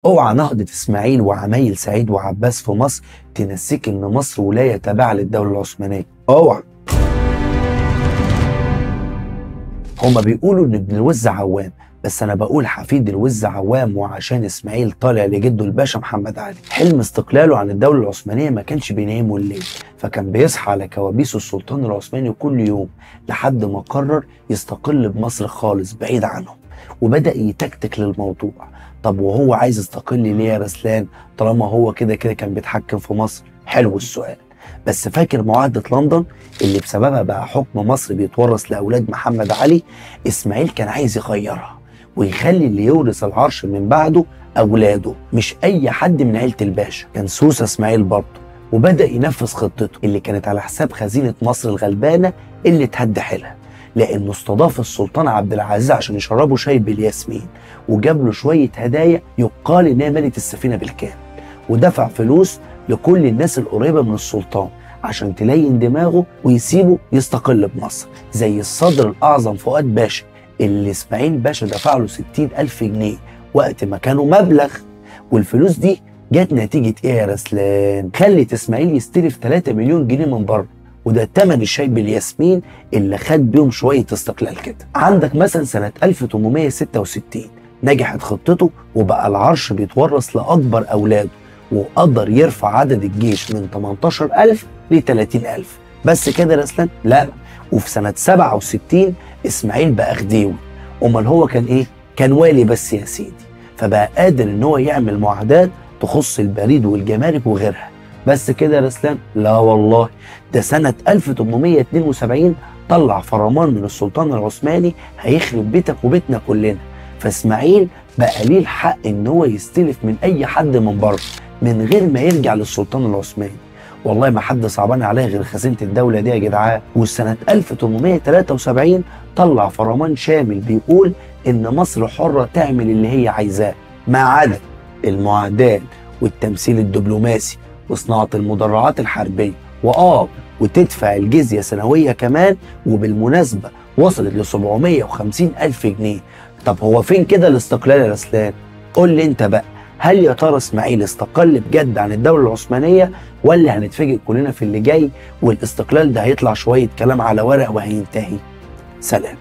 اوعى نهضة اسماعيل وعمايل سعيد وعباس في مصر تنسيك ان مصر ولاية تابعة للدولة العثمانية. اوعى. هما بيقولوا ان ابن الوز عوام، بس انا بقول حفيد الوز عوام، وعشان اسماعيل طالع لجده الباشا محمد علي. حلم استقلاله عن الدولة العثمانية ما كانش بينامه الليل، فكان بيصحى على كوابيس السلطان العثماني كل يوم لحد ما قرر يستقل بمصر خالص بعيد عنهم، وبدأ يتكتك للموضوع. طب وهو عايز يستقل ليه يا رسلان طالما هو كده كده كان بيتحكم في مصر؟ حلو السؤال. بس فاكر معاهدة لندن اللي بسببها بقى حكم مصر بيتورث لأولاد محمد علي؟ إسماعيل كان عايز يغيرها ويخلي اللي يورث العرش من بعده أولاده، مش أي حد من عيلة الباشا. كان سوسة إسماعيل برضه، وبدأ ينفذ خطته اللي كانت على حساب خزينة مصر الغلبانة اللي اتهد حيلها، لأنه استضاف السلطان عبد العزيز عشان يشربوا شاي بالياسمين، وجاب له شوية هدايا يقال إنها ملت السفينة بالكامل، ودفع فلوس لكل الناس القريبة من السلطان عشان تلين دماغه ويسيبه يستقل بمصر، زي الصدر الأعظم فؤاد باشا اللي إسماعيل باشا دفع له 60,000 جنيه وقت ما كانوا مبلغ. والفلوس دي جت نتيجة إيه يا رسلان؟ خلت إسماعيل يستلف 3 مليون جنيه من بره، وده تمن الشاي بالياسمين اللي خد بيهم شوية استقلال كده. عندك مثلا سنة 1866 نجحت خطته وبقى العرش بيتورث لأكبر أولاده، وقدر يرفع عدد الجيش من 18,000 ل 30,000. بس كده يا رسلان؟ لا. وفي سنة 67 إسماعيل بقى خديوي. أمال هو كان إيه؟ كان والي بس يا سيدي، فبقى قادر إن هو يعمل معاهدات تخص البريد والجمارك وغيرها. بس كده يا رسلان؟ لا والله، ده سنة 1872 طلع فرمان من السلطان العثماني هيخرب بيتك وبيتنا كلنا، فاسماعيل بقى ليه الحق ان هو يستلف من اي حد من بره من غير ما يرجع للسلطان العثماني. والله ما حد صعبان عليه غير خزينة الدولة دي يا جدعان. وسنة 1873 طلع فرمان شامل بيقول ان مصر حرة تعمل اللي هي عايزاه، ما عدا المعاهدات والتمثيل الدبلوماسي وصناعة المدرعات الحربية، وتدفع الجزية سنوية كمان، وبالمناسبة وصلت ل 750,000 جنيه. طب هو فين كده الاستقلال يا رسلان؟ قول لي انت بقى، هل يا ترى اسماعيل استقل بجد عن الدولة العثمانية، ولا هنتفاجئ كلنا في اللي جاي والاستقلال ده هيطلع شوية كلام على ورق وهينتهي؟ سلام.